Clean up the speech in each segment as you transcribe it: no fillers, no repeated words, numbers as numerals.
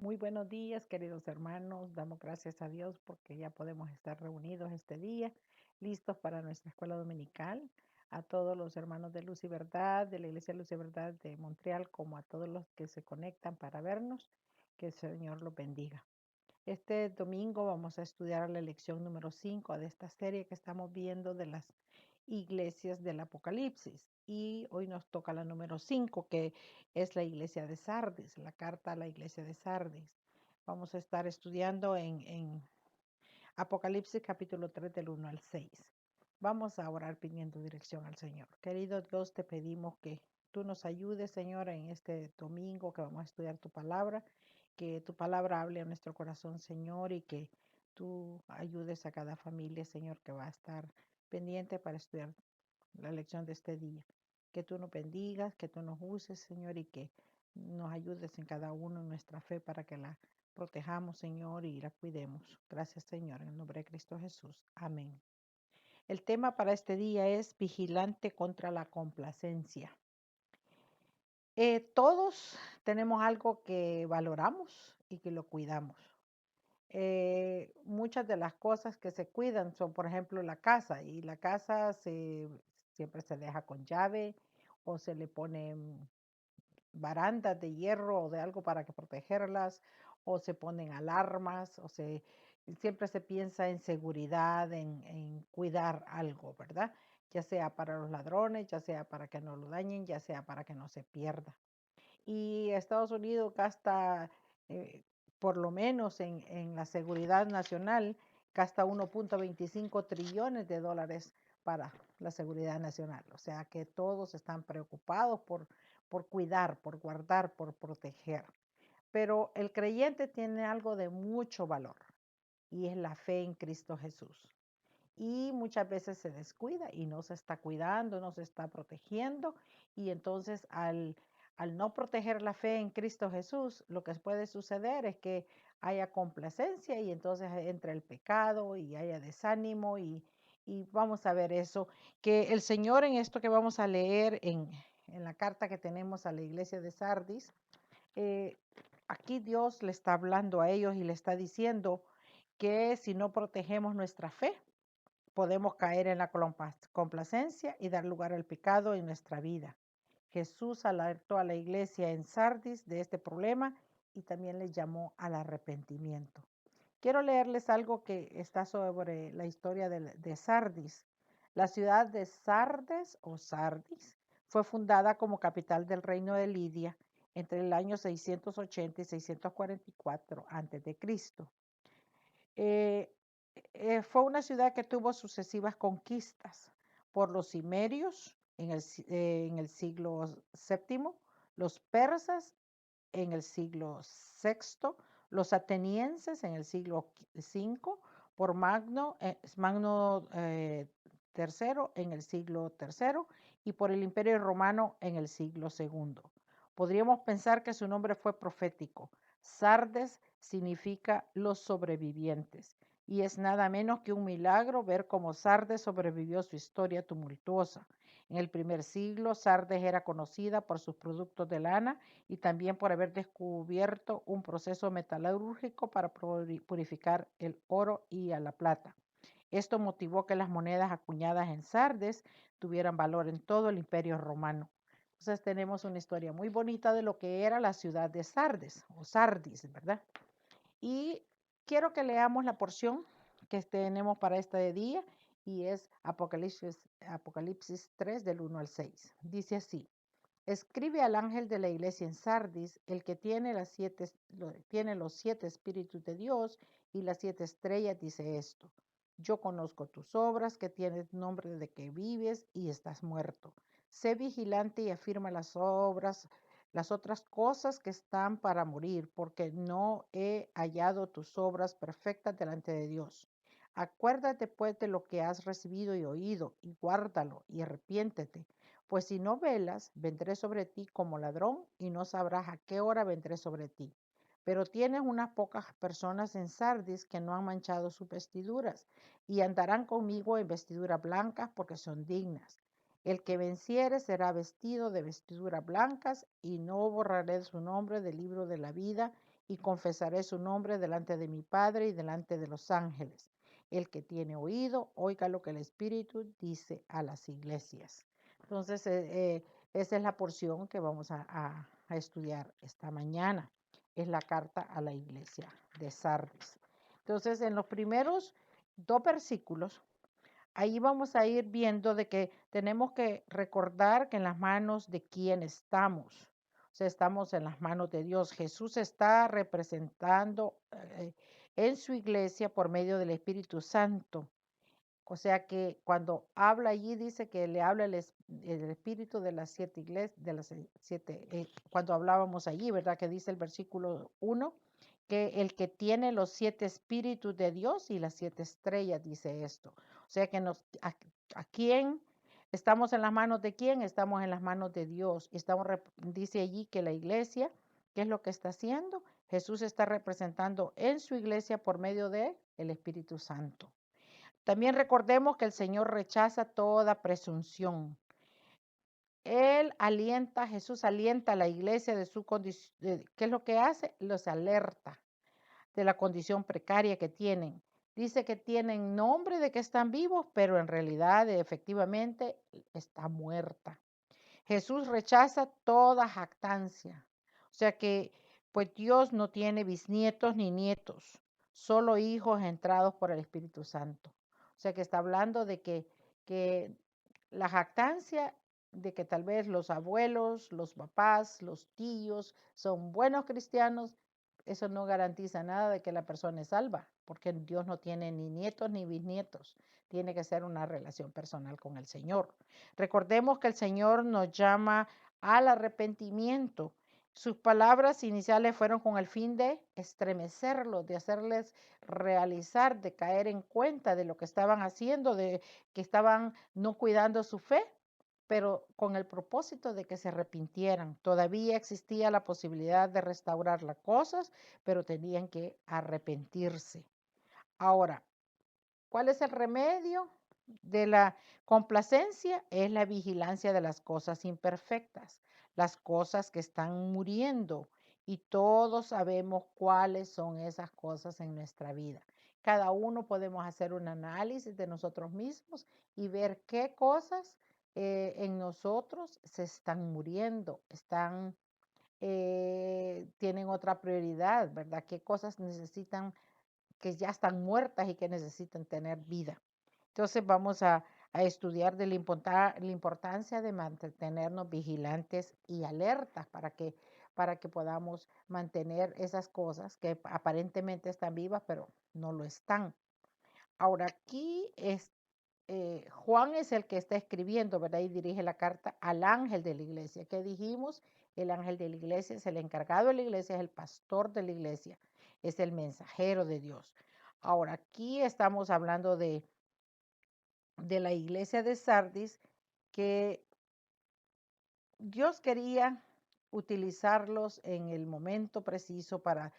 Muy buenos días, queridos hermanos. Damos gracias a Dios porque ya podemos estar reunidos este día, listos para nuestra escuela dominical. A todos los hermanos de Luz y Verdad, de la Iglesia Luz y Verdad de Montreal, como a todos los que se conectan para vernos, que el Señor los bendiga. Este domingo vamos a estudiar la lección número 5 de esta serie que estamos viendo de las iglesias del Apocalipsis. Y hoy nos toca la número 5, que es la iglesia de Sardis, la carta a la iglesia de Sardis. Vamos a estar estudiando en Apocalipsis capítulo 3 del 1 al 6. Vamos a orar pidiendo dirección al Señor. Querido Dios, te pedimos que tú nos ayudes, Señor, en este domingo que vamos a estudiar tu palabra, que tu palabra hable a nuestro corazón, Señor, y que tú ayudes a cada familia, Señor, que va a estar pendiente para estudiar la lección de este día. Que tú nos bendigas, que tú nos uses, Señor, y que nos ayudes en cada uno en nuestra fe para que la protejamos, Señor, y la cuidemos. Gracias, Señor, en el nombre de Cristo Jesús. Amén. El tema para este día es vigilante contra la complacencia. Todos tenemos algo que valoramos y que lo cuidamos. Muchas de las cosas que se cuidan son, por ejemplo, la casa, y la casa siempre se deja con llave o se le ponen barandas de hierro o de algo para que protegerlas, o se ponen alarmas, siempre se piensa en seguridad, en cuidar algo, ¿verdad? Ya sea para los ladrones, ya sea para que no lo dañen, ya sea para que no se pierda. Y Estados Unidos gasta, eh, por lo menos en la seguridad nacional, gasta 1.25 trillones de dólares para la seguridad nacional. O sea que todos están preocupados por cuidar, por guardar, por proteger. Pero el creyente tiene algo de mucho valor y es la fe en Cristo Jesús. Y muchas veces se descuida y no se está cuidando, no se está protegiendo. Y entonces al no proteger la fe en Cristo Jesús, lo que puede suceder es que haya complacencia y entonces entra el pecado y haya desánimo y vamos a ver eso, que el Señor en esto que vamos a leer en la carta que tenemos a la iglesia de Sardis, eh, aquí Dios le está hablando a ellos y le está diciendo que si no protegemos nuestra fe, podemos caer en la complacencia y dar lugar al pecado en nuestra vida. Jesús alertó a la iglesia en Sardis de este problema y también les llamó al arrepentimiento. Quiero leerles algo que está sobre la historia de Sardis. La ciudad de Sardes o Sardis fue fundada como capital del reino de Lidia entre el año 680 y 644 a.C. Eh, fue una ciudad que tuvo sucesivas conquistas por los cimerios en el siglo VII, los persas en el siglo VI, los atenienses en el siglo V, por Magno III en el siglo III y por el Imperio Romano en el siglo II. Podríamos pensar que su nombre fue profético. Sardes significa los sobrevivientes y es nada menos que un milagro ver cómo Sardes sobrevivió su historia tumultuosa. En el primer siglo, Sardes era conocida por sus productos de lana y también por haber descubierto un proceso metalúrgico para purificar el oro y a la plata. Esto motivó que las monedas acuñadas en Sardes tuvieran valor en todo el Imperio Romano. Entonces tenemos una historia muy bonita de lo que era la ciudad de Sardes o Sardis, ¿verdad? Y quiero que leamos la porción que tenemos para este día y es Apocalipsis 3 del 1 al 6. Dice así: escribe al ángel de la iglesia en Sardis, el que tiene los 7 espíritus de Dios y las 7 estrellas, dice esto: yo conozco tus obras, que tienes nombre de que vives y estás muerto. Sé vigilante y afirma las otras cosas que están para morir, porque no he hallado tus obras perfectas delante de Dios. Acuérdate pues de lo que has recibido y oído, y guárdalo, y arrepiéntete. Pues si no velas, vendré sobre ti como ladrón, y no sabrás a qué hora vendré sobre ti. Pero tienes unas pocas personas en Sardis que no han manchado sus vestiduras, y andarán conmigo en vestiduras blancas, porque son dignas. El que venciere será vestido de vestiduras blancas, y no borraré su nombre del libro de la vida, y confesaré su nombre delante de mi Padre y delante de los ángeles. El que tiene oído, oiga lo que el Espíritu dice a las iglesias. Entonces, esa es la porción que vamos a estudiar esta mañana. Es la carta a la iglesia de Sardis. Entonces, en los primeros 2 versículos, ahí vamos a ir viendo de que tenemos que recordar que en las manos de quién estamos. O sea, estamos en las manos de Dios. Jesús está representando en su iglesia por medio del Espíritu Santo. O sea que cuando habla allí dice que le habla el espíritu de las 7 iglesias, de las 7, cuando hablábamos allí, ¿verdad? Que dice el versículo 1, que el que tiene los 7 espíritus de Dios y las 7 estrellas, dice esto. O sea que a quién estamos en las manos de quién, estamos en las manos de Dios. Dice allí que la iglesia, ¿qué es lo que está haciendo? Jesús está representando en su iglesia por medio de el Espíritu Santo. También recordemos que el Señor rechaza toda presunción. Jesús alienta a la iglesia de su condición. ¿Qué es lo que hace? Los alerta de la condición precaria que tienen. Dice que tienen nombre de que están vivos, pero en realidad efectivamente está muerta. Jesús rechaza toda jactancia. O sea que, pues Dios no tiene bisnietos ni nietos, solo hijos entrados por el Espíritu Santo. O sea que está hablando de que la jactancia de que tal vez los abuelos, los papás, los tíos son buenos cristianos, eso no garantiza nada de que la persona es salva, porque Dios no tiene ni nietos ni bisnietos. Tiene que ser una relación personal con el Señor. Recordemos que el Señor nos llama al arrepentimiento. Sus palabras iniciales fueron con el fin de estremecerlos, de hacerles realizar, de caer en cuenta de lo que estaban haciendo, de que estaban no cuidando su fe, pero con el propósito de que se arrepintieran. Todavía existía la posibilidad de restaurar las cosas, pero tenían que arrepentirse. Ahora, ¿cuál es el remedio de la complacencia? Es la vigilancia de las cosas imperfectas, las cosas que están muriendo. Y todos sabemos cuáles son esas cosas en nuestra vida. Cada uno podemos hacer un análisis de nosotros mismos y ver qué cosas en nosotros se están muriendo, tienen otra prioridad, ¿verdad? ¿Qué cosas necesitan que ya están muertas y que necesitan tener vida? Entonces vamos a estudiar de la importancia de mantenernos vigilantes y alertas para que podamos mantener esas cosas que aparentemente están vivas, pero no lo están. Ahora aquí Juan es el que está escribiendo, ¿verdad? Y dirige la carta al ángel de la iglesia. ¿Qué dijimos? El ángel de la iglesia es el encargado de la iglesia, es el pastor de la iglesia, es el mensajero de Dios. Ahora, aquí estamos hablando de la iglesia de Sardis, que Dios quería utilizarlos en el momento preciso para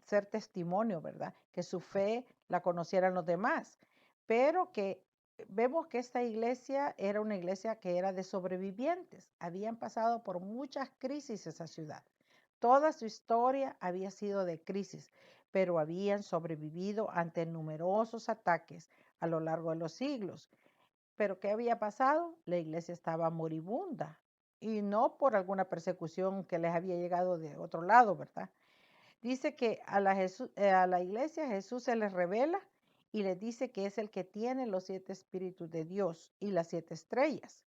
ser testimonio, ¿verdad? Que su fe la conocieran los demás, pero que vemos que esta iglesia era una iglesia que era de sobrevivientes. Habían pasado por muchas crisis esa ciudad. Toda su historia había sido de crisis, pero habían sobrevivido ante numerosos ataques a lo largo de los siglos. Pero ¿qué había pasado? La iglesia estaba moribunda y no por alguna persecución que les había llegado de otro lado, ¿verdad? Dice que a la iglesia Jesús se les revela y les dice que es el que tiene los 7 espíritus de Dios y las 7 estrellas.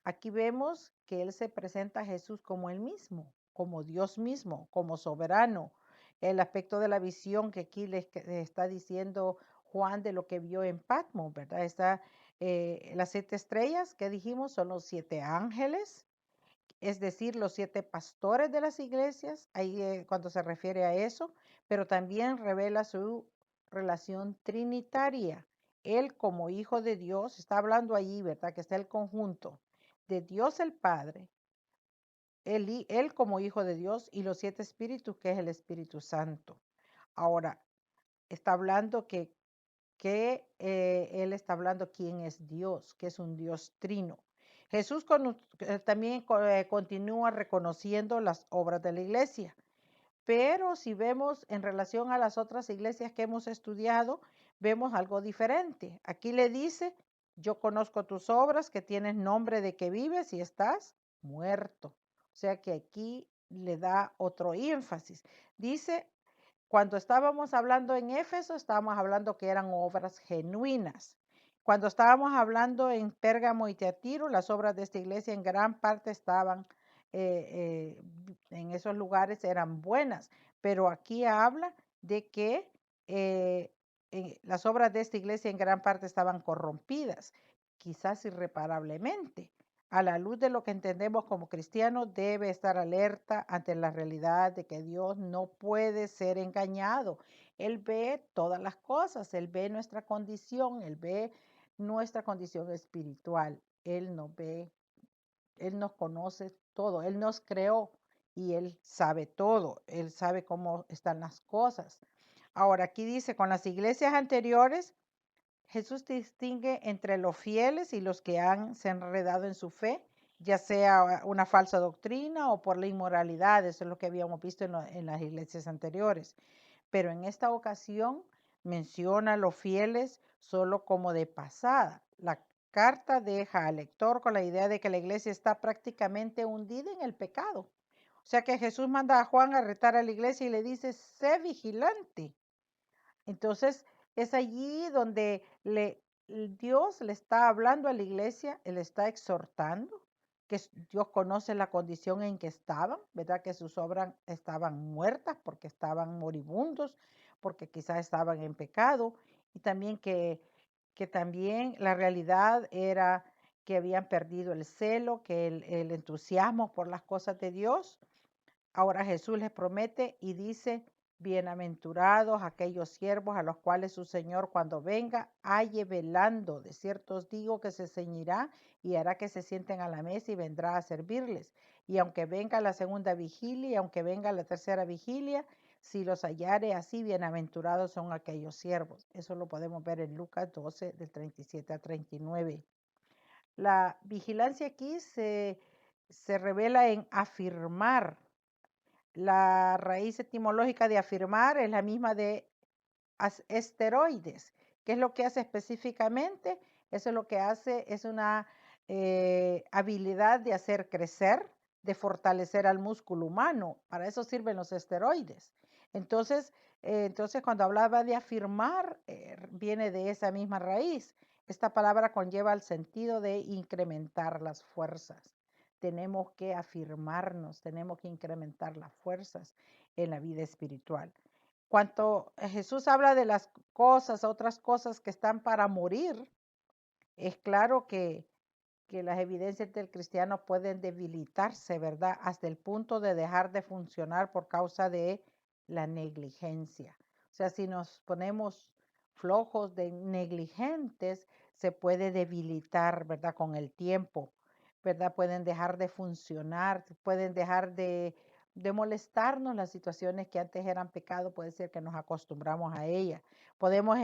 Aquí vemos que él se presenta a Jesús como él mismo, como Dios mismo, como soberano. El aspecto de la visión que aquí les está diciendo Juan de lo que vio en Patmos, ¿verdad? Las 7 estrellas que dijimos son los 7 ángeles, es decir, los 7 pastores de las iglesias, ahí cuando se refiere a eso, pero también revela su relación trinitaria. Él como hijo de Dios, está hablando allí, ¿verdad? Que está el conjunto de Dios el Padre, él como hijo de Dios y los 7 espíritus, que es el Espíritu Santo. Ahora, está hablando él está hablando quién es Dios, que es un Dios trino. Jesús también continúa reconociendo las obras de la iglesia. Pero si vemos en relación a las otras iglesias que hemos estudiado, vemos algo diferente. Aquí le dice, yo conozco tus obras, que tienes nombre de que vives y estás muerto. O sea que aquí le da otro énfasis. Dice, cuando estábamos hablando en Éfeso, estábamos hablando que eran obras genuinas. Cuando estábamos hablando en Pérgamo y Teatiro, las obras de esta iglesia en gran parte estaban en esos lugares, eran buenas, pero aquí habla de que eh, las obras de esta iglesia en gran parte estaban corrompidas, quizás irreparablemente. A la luz de lo que entendemos como cristianos, debe estar alerta ante la realidad de que Dios no puede ser engañado. Él ve todas las cosas, Él ve nuestra condición, Él ve nuestra condición espiritual. Él nos ve, Él nos conoce todo, Él nos creó y Él sabe todo, Él sabe cómo están las cosas. Ahora, aquí dice, con las iglesias anteriores, Jesús distingue entre los fieles y los que se han enredado en su fe, ya sea una falsa doctrina o por la inmoralidad. Eso es lo que habíamos visto en las iglesias anteriores. Pero en esta ocasión menciona a los fieles solo como de pasada. La carta deja al lector con la idea de que la iglesia está prácticamente hundida en el pecado. O sea que Jesús manda a Juan a retar a la iglesia y le dice, sé vigilante. Entonces, es allí donde Dios le está hablando a la iglesia, le está exhortando, que Dios conoce la condición en que estaban, ¿verdad? Que sus obras estaban muertas porque estaban moribundos, porque quizás estaban en pecado, y también que también la realidad era que habían perdido el celo, que el entusiasmo por las cosas de Dios. Ahora Jesús les promete y dice, bienaventurados aquellos siervos a los cuales su Señor cuando venga halle velando. De cierto os digo que se ceñirá y hará que se sienten a la mesa y vendrá a servirles. Y aunque venga la segunda vigilia y aunque venga la tercera vigilia, si los hallare así, bienaventurados son aquellos siervos. Eso lo podemos ver en Lucas 12, del 37 a 39. La vigilancia aquí se revela en afirmar. La raíz etimológica de afirmar es la misma de esteroides. ¿Qué es lo que hace específicamente? Eso es lo que hace, es una habilidad de hacer crecer, de fortalecer al músculo humano. Para eso sirven los esteroides. Entonces cuando hablaba de afirmar, viene de esa misma raíz. Esta palabra conlleva el sentido de incrementar las fuerzas. Tenemos que afirmarnos, tenemos que incrementar las fuerzas en la vida espiritual. Cuando Jesús habla de las cosas, otras cosas que están para morir, es claro que las evidencias del cristiano pueden debilitarse, ¿verdad? Hasta el punto de dejar de funcionar por causa de la negligencia. O sea, si nos ponemos flojos de negligentes, se puede debilitar, ¿verdad? Con el tiempo, ¿verdad? Pueden dejar de funcionar, pueden dejar de molestarnos las situaciones que antes eran pecado, puede ser que nos acostumbramos a ellas. Podemos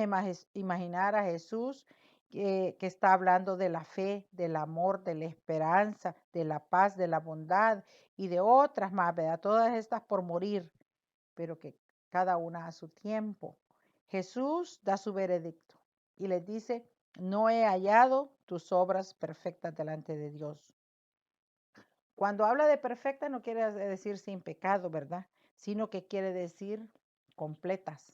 imaginar a Jesús que está hablando de la fe, del amor, de la esperanza, de la paz, de la bondad y de otras más, ¿verdad? Todas estas por morir, pero que cada una a su tiempo. Jesús da su veredicto y les dice, no he hallado tus obras perfectas delante de Dios. Cuando habla de perfecta no quiere decir sin pecado, ¿verdad? Sino que quiere decir completas,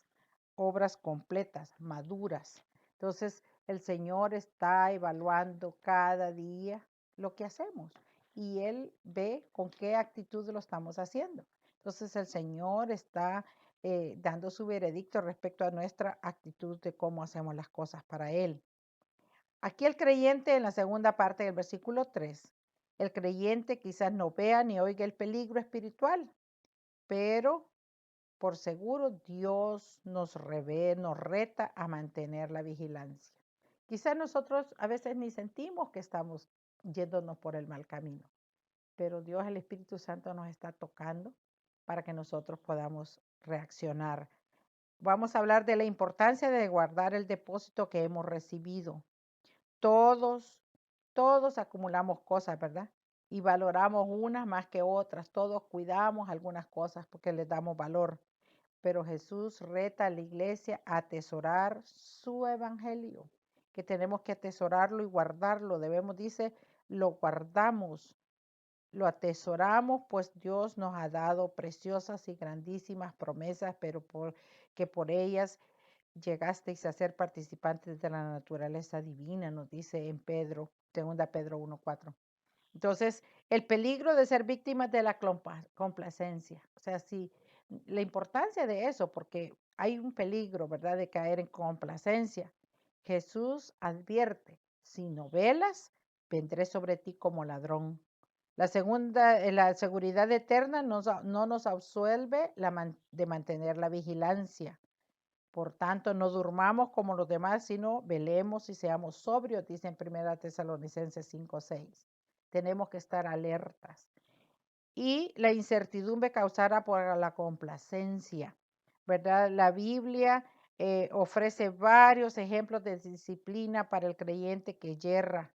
obras completas, maduras. Entonces, el Señor está evaluando cada día lo que hacemos y Él ve con qué actitud lo estamos haciendo. Entonces, el Señor está dando su veredicto respecto a nuestra actitud de cómo hacemos las cosas para Él. Aquí el creyente en la segunda parte del versículo 3, el creyente quizás no vea ni oiga el peligro espiritual, pero por seguro Dios nos reta a mantener la vigilancia. Quizás nosotros a veces ni sentimos que estamos yéndonos por el mal camino, pero Dios, el Espíritu Santo, nos está tocando para que nosotros podamos reaccionar. Vamos a hablar de la importancia de guardar el depósito que hemos recibido. Todos acumulamos cosas, ¿verdad? y valoramos unas más que otras. Todos cuidamos algunas cosas porque les damos valor. Pero Jesús reta a la iglesia a atesorar su evangelio, que tenemos que atesorarlo y guardarlo. Debemos, dice, lo guardamos, lo atesoramos, pues Dios nos ha dado preciosas y grandísimas promesas, pero que por ellas llegasteis a ser participantes de la naturaleza divina, nos dice en Pedro, 2 Pedro 1:4. Entonces, el peligro de ser víctimas de la complacencia. O sea, sí, la importancia de eso, porque hay un peligro, ¿verdad?, de caer en complacencia. Jesús advierte, si no velas, vendré sobre ti como ladrón. La seguridad eterna no nos absuelve de mantener la vigilancia. Por tanto, no durmamos como los demás, sino velemos y seamos sobrios, dice en 1 Tesalonicenses 5:6. Tenemos que estar alertas. Y la incertidumbre causada por la complacencia, ¿verdad? La Biblia ofrece varios ejemplos de disciplina para el creyente que yerra.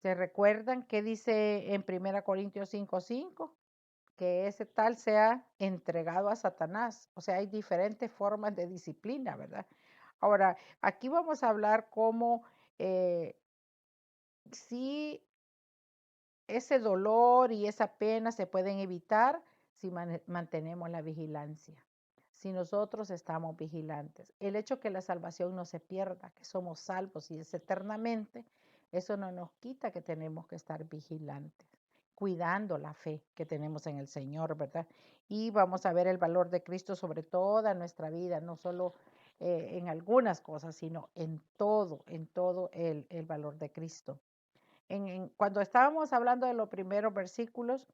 ¿Se recuerdan qué dice en 1 Corintios 5:5? Que ese tal sea entregado a Satanás. O sea, hay diferentes formas de disciplina, ¿verdad? Ahora, aquí vamos a hablar cómo si ese dolor y esa pena se pueden evitar si mantenemos la vigilancia, si nosotros estamos vigilantes. El hecho que la salvación no se pierda, que somos salvos y es eternamente, eso no nos quita que tenemos que estar vigilantes, cuidando la fe que tenemos en el Señor, ¿verdad? Y vamos a ver el valor de Cristo sobre toda nuestra vida, no solo en algunas cosas, sino en todo el valor de Cristo. Cuando estábamos hablando de los primeros versículos,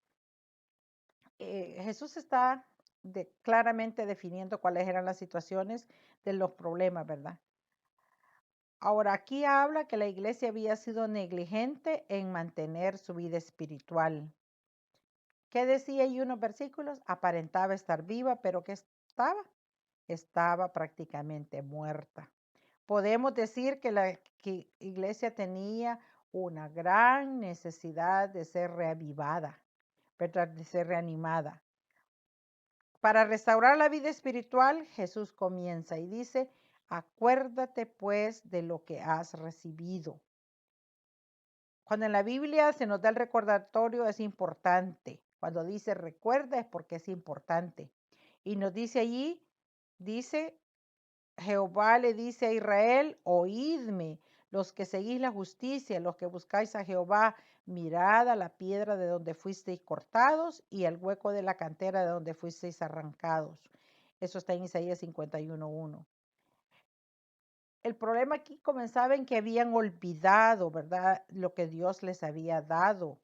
Jesús está claramente definiendo cuáles eran las situaciones de los problemas, ¿verdad? Ahora, aquí habla que la iglesia había sido negligente en mantener su vida espiritual. ¿Qué decía ahí unos versículos? Aparentaba estar viva, pero ¿qué estaba? Estaba prácticamente muerta. Podemos decir que la iglesia tenía una gran necesidad de ser reavivada, ¿verdad? De ser reanimada. Para restaurar la vida espiritual, Jesús comienza y dice, acuérdate pues de lo que has recibido. Cuando en la Biblia se nos da el recordatorio es importante. Cuando dice recuerda es porque es importante. Y nos dice allí, dice, Jehová le dice a Israel, oídme, los que seguís la justicia, los que buscáis a Jehová, mirad a la piedra de donde fuisteis cortados y al hueco de la cantera de donde fuisteis arrancados. Eso está en Isaías 51:1. El problema aquí comenzaba en que habían olvidado, ¿verdad?, lo que Dios les había dado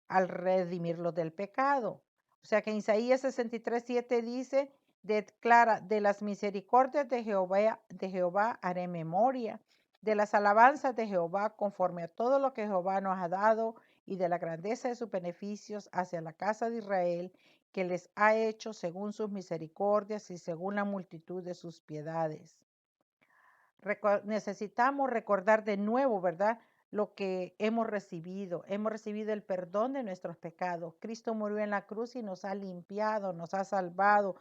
al redimirlos del pecado. O sea que en Isaías 63:7 dice, declara, de las misericordias de Jehová haré memoria, de las alabanzas de Jehová conforme a todo lo que Jehová nos ha dado y de la grandeza de sus beneficios hacia la casa de Israel, que les ha hecho según sus misericordias y según la multitud de sus piedades. Necesitamos recordar de nuevo, ¿verdad?, lo que hemos recibido. Hemos recibido el perdón de nuestros pecados. Cristo murió en la cruz y nos ha limpiado, nos ha salvado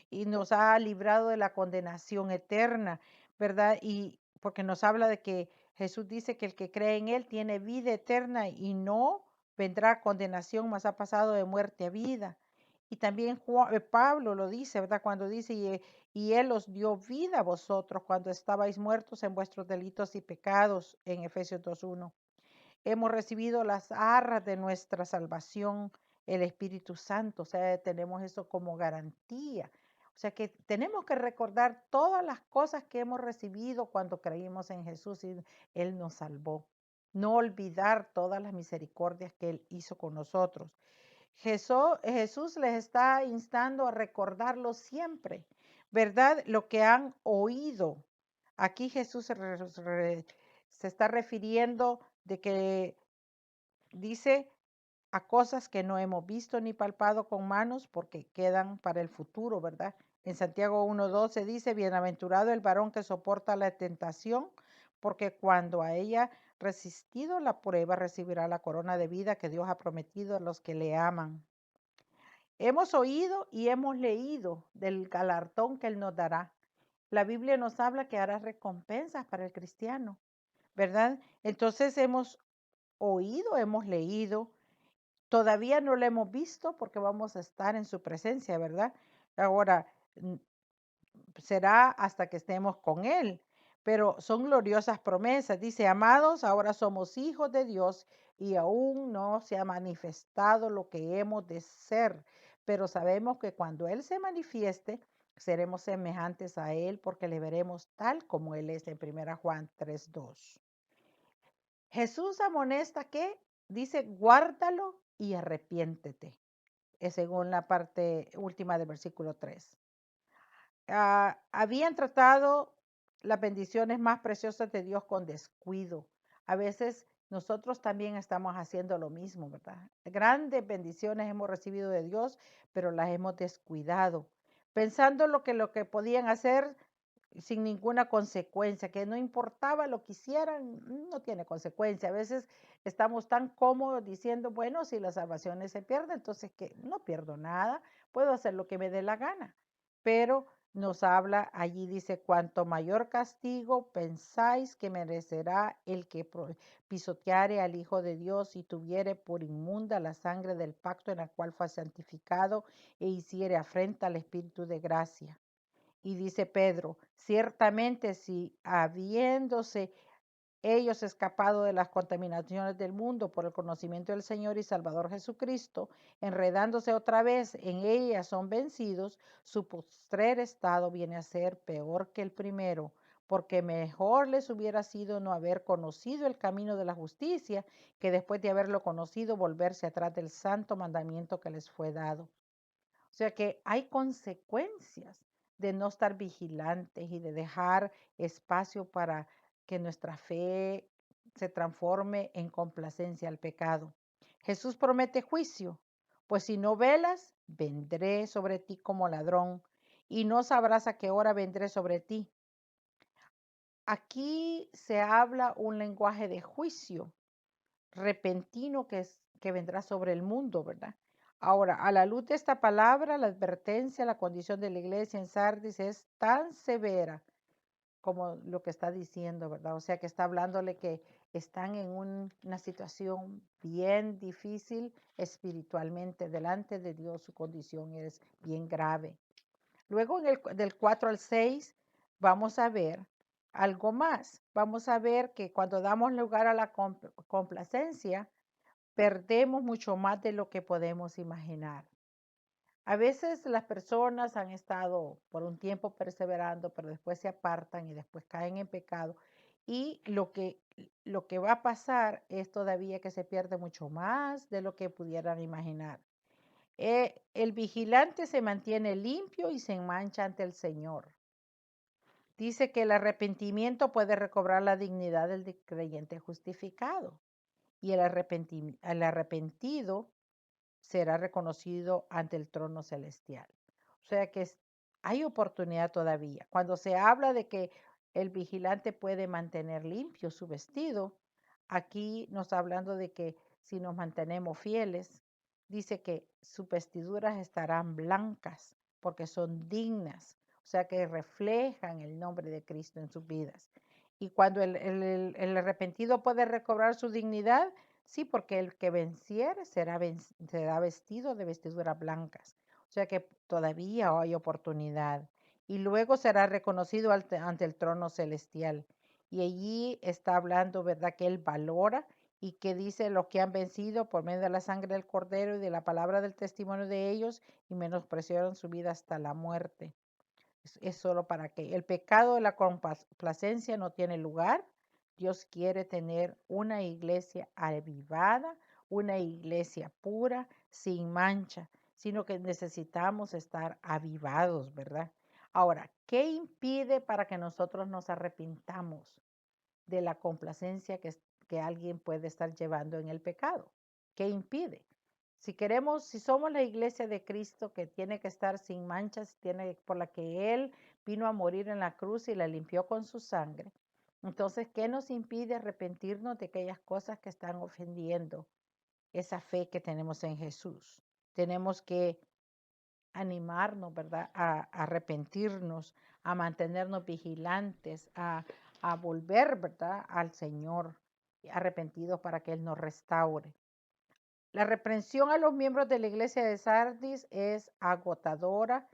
y nos ha librado de la condenación eterna, ¿verdad? Y porque nos habla de que Jesús dice que el que cree en Él tiene vida eterna y no vendrá condenación, mas ha pasado de muerte a vida. Y también Pablo lo dice, ¿verdad? Cuando dice, y Él os dio vida a vosotros cuando estabais muertos en vuestros delitos y pecados, en Efesios 2:1. Hemos recibido las arras de nuestra salvación, el Espíritu Santo, o sea, tenemos eso como garantía. O sea que tenemos que recordar todas las cosas que hemos recibido cuando creímos en Jesús y Él nos salvó. No olvidar todas las misericordias que Él hizo con nosotros. Jesús les está instando a recordarlo siempre, ¿verdad? Lo que han oído. Aquí Jesús se está refiriendo de que dice a cosas que no hemos visto ni palpado con manos porque quedan para el futuro, ¿verdad? En Santiago 1:12 dice, bienaventurado el varón que soporta la tentación, porque cuando haya resistido la prueba, recibirá la corona de vida que Dios ha prometido a los que le aman. Hemos oído y hemos leído del galardón que Él nos dará. La Biblia nos habla que hará recompensas para el cristiano, ¿verdad? Entonces hemos oído, hemos leído, todavía no lo hemos visto porque vamos a estar en su presencia, ¿verdad? Ahora, será hasta que estemos con Él, pero son gloriosas promesas. Dice, amados, ahora somos hijos de Dios y aún no se ha manifestado lo que hemos de ser, pero sabemos que cuando Él se manifieste, seremos semejantes a Él porque le veremos tal como Él es en 1 Juan 3:2. Jesús amonesta que dice, guárdalo y arrepiéntete, es según la parte última del versículo 3. Habían tratado las bendiciones más preciosas de Dios con descuido. A veces nosotros también estamos haciendo lo mismo, ¿verdad? Grandes bendiciones hemos recibido de Dios, pero las hemos descuidado, pensando lo que podían hacer sin ninguna consecuencia, que no importaba lo que hicieran, no tiene consecuencia. A veces estamos tan cómodos diciendo, bueno, si la salvación se pierde, entonces que no pierdo nada, puedo hacer lo que me dé la gana. Pero nos habla allí, dice, cuanto mayor castigo pensáis que merecerá el que pisoteare al Hijo de Dios y tuviere por inmunda la sangre del pacto en el cual fue santificado e hiciere afrenta al Espíritu de gracia. Y dice Pedro, ciertamente si habiéndose ellos escapado de las contaminaciones del mundo por el conocimiento del Señor y Salvador Jesucristo, enredándose otra vez en ellas son vencidos, su postrer estado viene a ser peor que el primero, porque mejor les hubiera sido no haber conocido el camino de la justicia que después de haberlo conocido volverse atrás del santo mandamiento que les fue dado. O sea que hay consecuencias de no estar vigilantes y de dejar espacio para que nuestra fe se transforme en complacencia al pecado. Jesús promete juicio, pues si no velas, vendré sobre ti como ladrón y no sabrás a qué hora vendré sobre ti. Aquí se habla un lenguaje de juicio repentino que vendrá sobre el mundo, ¿verdad? Ahora, a la luz de esta palabra, la advertencia, la condición de la iglesia en Sardis es tan severa como lo que está diciendo, ¿verdad? O sea, que está hablándole que están en una situación bien difícil espiritualmente delante de Dios, su condición es bien grave. Luego, del 4 al 6, vamos a ver algo más. Vamos a ver que cuando damos lugar a la complacencia, perdemos mucho más de lo que podemos imaginar. A veces las personas han estado por un tiempo perseverando, pero después se apartan y después caen en pecado. Y lo que va a pasar es todavía que se pierde mucho más de lo que pudieran imaginar. El vigilante se mantiene limpio y se mancha ante el Señor. Dice que el arrepentimiento puede recobrar la dignidad del creyente justificado y el arrepentido será reconocido ante el trono celestial. O sea que hay oportunidad todavía. Cuando se habla de que el vigilante puede mantener limpio su vestido, aquí nos está hablando de que si nos mantenemos fieles, dice que sus vestiduras estarán blancas porque son dignas, o sea que reflejan el nombre de Cristo en sus vidas. Y cuando el arrepentido puede recobrar su dignidad, sí, porque el que venciere será vestido de vestiduras blancas. O sea que todavía hay oportunidad. Y luego será reconocido ante el trono celestial. Y allí está hablando, ¿verdad? Que Él valora y que dice los que han vencido por medio de la sangre del Cordero y de la palabra del testimonio de ellos y menospreciaron su vida hasta la muerte. Es solo para que el pecado de la complacencia no tiene lugar. Dios quiere tener una iglesia avivada, una iglesia pura, sin mancha, sino que necesitamos estar avivados, ¿verdad? Ahora, ¿qué impide para que nosotros nos arrepintamos de la complacencia que alguien puede estar llevando en el pecado? ¿Qué impide? Si somos la iglesia de Cristo que tiene que estar sin manchas, por la que Él vino a morir en la cruz y la limpió con su sangre, Entonces, ¿qué nos impide arrepentirnos de aquellas cosas que están ofendiendo esa fe que tenemos en Jesús? Tenemos que animarnos, ¿verdad? A arrepentirnos, a mantenernos vigilantes, a volver, ¿verdad? Al Señor, arrepentidos para que Él nos restaure. La reprensión a los miembros de la iglesia de Sardis es agotadora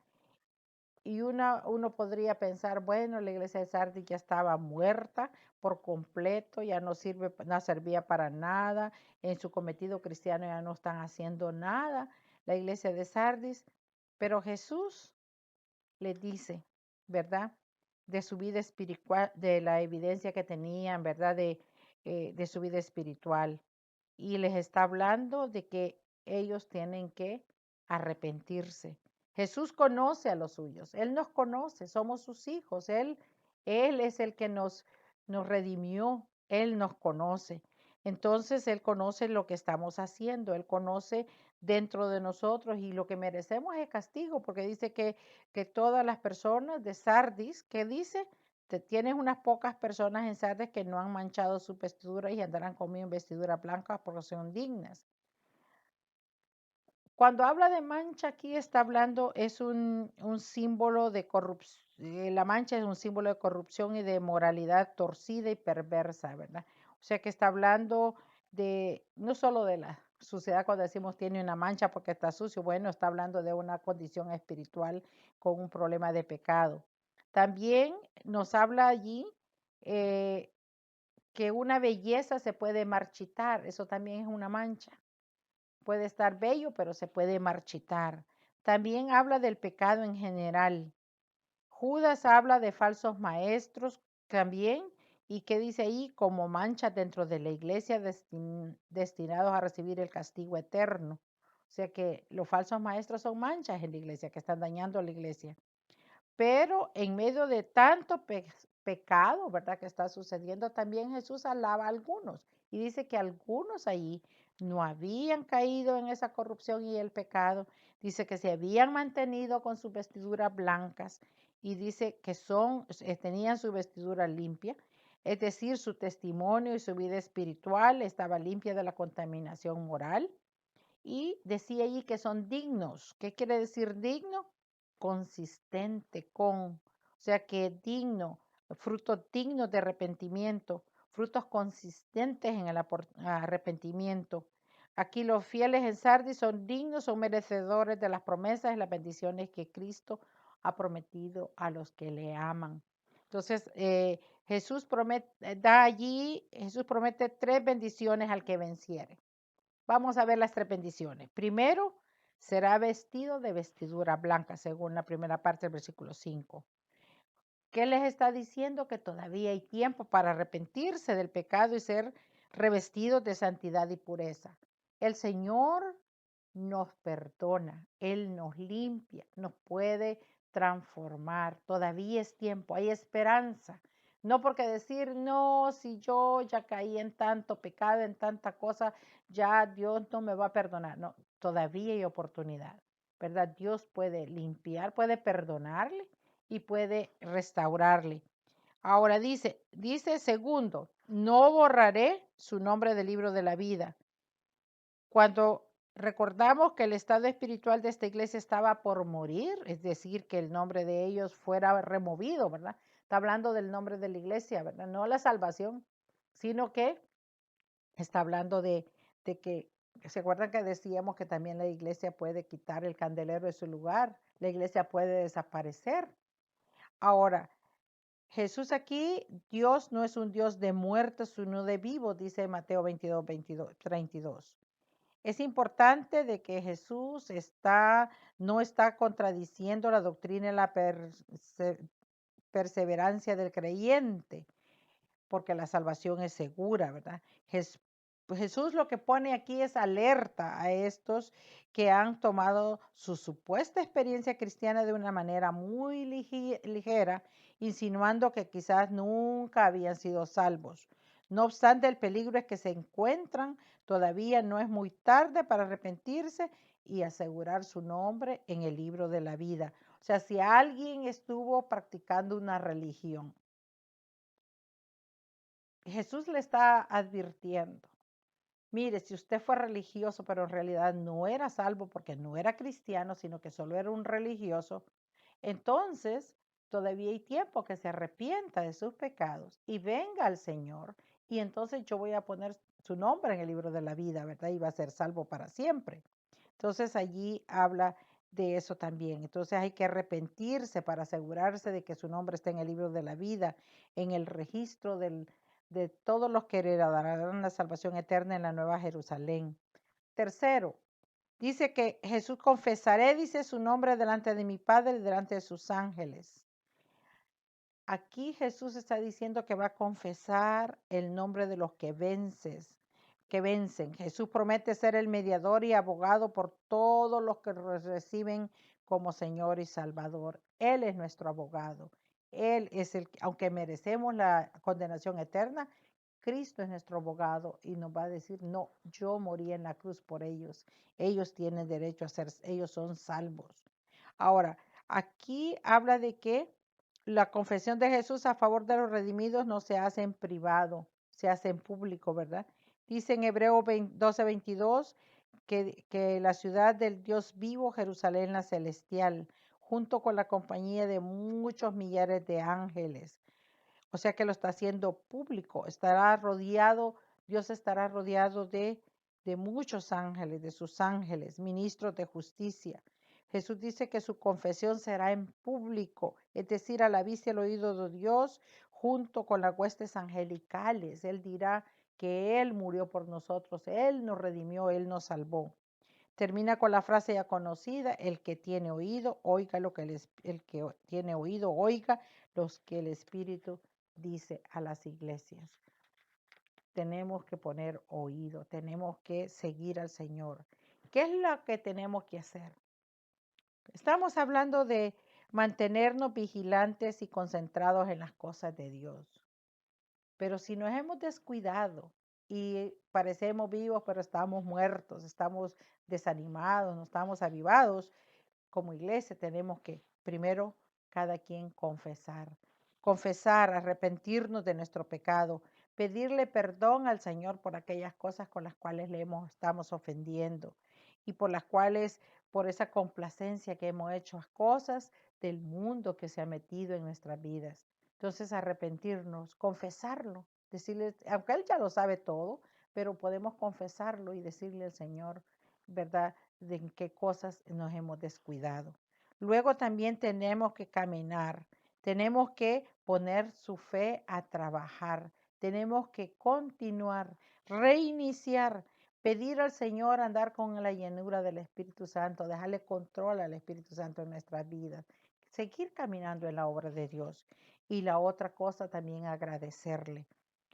y uno podría pensar, bueno, la iglesia de Sardis ya estaba muerta por completo, ya no sirve, no servía para nada, en su cometido cristiano ya no están haciendo nada, la iglesia de Sardis, pero Jesús les dice, ¿verdad? De su vida espiritual, de la evidencia que tenían, ¿verdad? De su vida espiritual. Y les está hablando de que ellos tienen que arrepentirse. Jesús conoce a los suyos, Él nos conoce, somos sus hijos, Él es el que nos redimió, Él nos conoce. Entonces Él conoce lo que estamos haciendo, Él conoce dentro de nosotros y lo que merecemos es castigo, porque dice que todas las personas de Sardis, que dice, tienes unas pocas personas en Sardes que no han manchado su vestidura y andarán conmigo en vestiduras blancas porque son dignas. Cuando habla de mancha aquí está hablando, es un símbolo de corrupción. La mancha es un símbolo de corrupción y de moralidad torcida y perversa, ¿verdad? O sea que está hablando de, no solo de la suciedad cuando decimos tiene una mancha porque está sucio, bueno, está hablando de una condición espiritual con un problema de pecado. También nos habla allí eh, que una belleza se puede marchitar, eso también es una mancha. Puede estar bello, pero se puede marchitar. También habla del pecado en general. Judas habla de falsos maestros también. ¿Y qué dice ahí? Como manchas dentro de la iglesia destinados a recibir el castigo eterno. O sea que los falsos maestros son manchas en la iglesia, que están dañando a la iglesia. Pero en medio de tanto pecado, ¿verdad? Que está sucediendo, también Jesús alaba a algunos y dice que algunos allí no habían caído en esa corrupción y el pecado. Dice que se habían mantenido con sus vestiduras blancas y dice que tenían su vestidura limpia. Es decir, su testimonio y su vida espiritual estaba limpia de la contaminación moral. Y decía allí que son dignos. ¿Qué quiere decir digno? Consistente con, o sea que digno, frutos dignos de arrepentimiento, frutos consistentes en el arrepentimiento. Aquí los fieles en Sardis son dignos, son merecedores de las promesas y las bendiciones que Cristo ha prometido a los que le aman. Entonces, Jesús promete 3 bendiciones al que venciere. Vamos a ver las 3 bendiciones. Primero, será vestido de vestidura blanca, según la primera parte del versículo 5. ¿Qué les está diciendo? Que todavía hay tiempo para arrepentirse del pecado y ser revestidos de santidad y pureza. El Señor nos perdona, Él nos limpia, nos puede transformar. Todavía es tiempo, hay esperanza. No porque decir, no, si yo ya caí en tanto pecado, en tanta cosa, ya Dios no me va a perdonar. No, todavía hay oportunidad, ¿verdad? Dios puede limpiar, puede perdonarle y puede restaurarle. Ahora dice segundo, no borraré su nombre del libro de la vida. Cuando recordamos que el estado espiritual de esta iglesia estaba por morir, es decir, que el nombre de ellos fuera removido, ¿verdad? Está hablando del nombre de la iglesia, ¿verdad? No la salvación, sino que está hablando de que, ¿se acuerdan que decíamos que también la iglesia puede quitar el candelero de su lugar? La iglesia puede desaparecer. Ahora, Jesús aquí, Dios no es un Dios de muertos, sino de vivos, dice Mateo 32. Es importante de que Jesús no está contradiciendo la doctrina y la perseverancia del creyente, porque la salvación es segura, ¿verdad? Pues Jesús lo que pone aquí es alerta a estos que han tomado su supuesta experiencia cristiana de una manera muy ligera, insinuando que quizás nunca habían sido salvos. No obstante, el peligro es que se encuentran, todavía no es muy tarde para arrepentirse y asegurar su nombre en el libro de la vida. O sea, si alguien estuvo practicando una religión Jesús le está advirtiendo. Mire, si usted fue religioso, pero en realidad no era salvo porque no era cristiano, sino que solo era un religioso, entonces todavía hay tiempo que se arrepienta de sus pecados y venga al Señor. Y entonces yo voy a poner su nombre en el libro de la vida, ¿verdad? Y va a ser salvo para siempre. Entonces allí habla de eso también. Entonces hay que arrepentirse para asegurarse de que su nombre esté en el libro de la vida, en el registro de todos los que heredarán la salvación eterna en la Nueva Jerusalén. Tercero, dice que Jesús confesaré, dice su nombre delante de mi Padre y delante de sus ángeles. Aquí Jesús está diciendo que va a confesar el nombre de los que vencen. Jesús promete ser el mediador y abogado por todos los que reciben como Señor y Salvador. Él es nuestro abogado. Él es aunque merecemos la condenación eterna, Cristo es nuestro abogado y nos va a decir, no, yo morí en la cruz por ellos. Ellos tienen derecho a ser, ellos son salvos. Ahora, aquí habla de que la confesión de Jesús a favor de los redimidos no se hace en privado, se hace en público, ¿verdad? Dice en Hebreo 12:22 que la ciudad del Dios vivo, Jerusalén la celestial, junto con la compañía de muchos millares de ángeles. O sea que lo está haciendo público, Dios estará rodeado de muchos ángeles, de sus ángeles, ministros de justicia. Jesús dice que su confesión será en público, es decir, a la vista y el oído de Dios, junto con las huestes angelicales. Él dirá que Él murió por nosotros, Él nos redimió, Él nos salvó. Termina con la frase ya conocida, el que tiene oído, oiga lo que el que tiene oído, oiga los que el Espíritu dice a las iglesias. Tenemos que poner oído, tenemos que seguir al Señor. ¿Qué es lo que tenemos que hacer? Estamos hablando de mantenernos vigilantes y concentrados en las cosas de Dios. Pero si nos hemos descuidado y parecemos vivos, pero estamos muertos, estamos desanimados, no estamos avivados, como iglesia tenemos que primero cada quien confesar, arrepentirnos de nuestro pecado, pedirle perdón al Señor por aquellas cosas con las cuales estamos ofendiendo y por las cuales, por esa complacencia que hemos hecho a cosas del mundo que se ha metido en nuestras vidas. Entonces arrepentirnos, confesarlo, decirle, aunque Él ya lo sabe todo, pero podemos confesarlo y decirle al Señor, ¿verdad? De en qué cosas nos hemos descuidado. Luego también tenemos que caminar, tenemos que poner su fe a trabajar, tenemos que continuar, reiniciar, pedir al Señor andar con la llenura del Espíritu Santo, dejarle control al Espíritu Santo en nuestras vidas, seguir caminando en la obra de Dios. Y la otra cosa también agradecerle,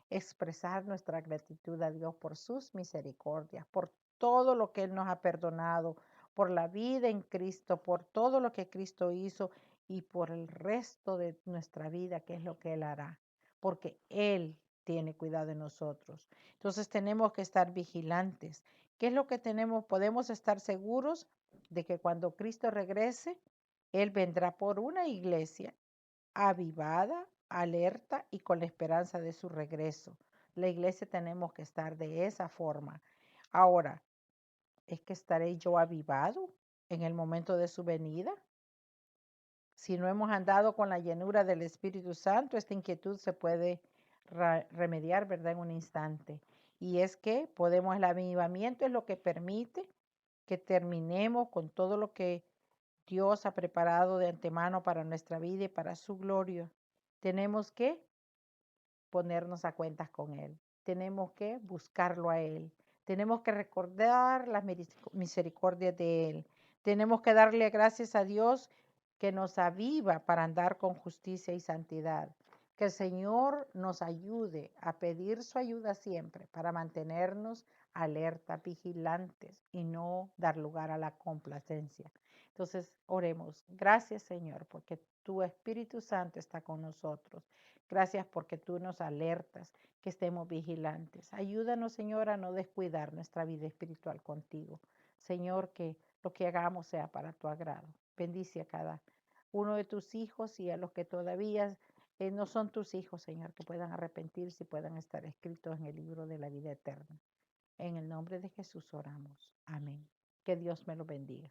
expresar nuestra gratitud a Dios por sus misericordias, por todo lo que Él nos ha perdonado, por la vida en Cristo, por todo lo que Cristo hizo y por el resto de nuestra vida, que es lo que Él hará, porque Él tiene cuidado de nosotros. Entonces tenemos que estar vigilantes. ¿Qué es lo que tenemos? Podemos estar seguros de que cuando Cristo regrese, Él vendrá por una iglesia avivada, alerta y con la esperanza de su regreso. La iglesia tenemos que estar de esa forma. Ahora, ¿es que estaré yo avivado en el momento de su venida? Si no hemos andado con la llenura del Espíritu Santo, esta inquietud se puede remediar, ¿verdad? En un instante. Y es que el avivamiento es lo que permite que terminemos con todo lo que Dios ha preparado de antemano para nuestra vida y para su gloria. Tenemos que ponernos a cuentas con Él. Tenemos que buscarlo a Él. Tenemos que recordar las misericordias de Él. Tenemos que darle gracias a Dios que nos aviva para andar con justicia y santidad. Que el Señor nos ayude a pedir su ayuda siempre para mantenernos alerta, vigilantes y no dar lugar a la complacencia. Entonces, oremos. Gracias, Señor, porque tu Espíritu Santo está con nosotros. Gracias porque tú nos alertas, que estemos vigilantes. Ayúdanos, Señor, a no descuidar nuestra vida espiritual contigo. Señor, que lo que hagamos sea para tu agrado. Bendice a cada uno de tus hijos y a los que todavía no son tus hijos, Señor, que puedan arrepentirse y puedan estar escritos en el libro de la vida eterna. En el nombre de Jesús oramos. Amén. Que Dios me lo bendiga.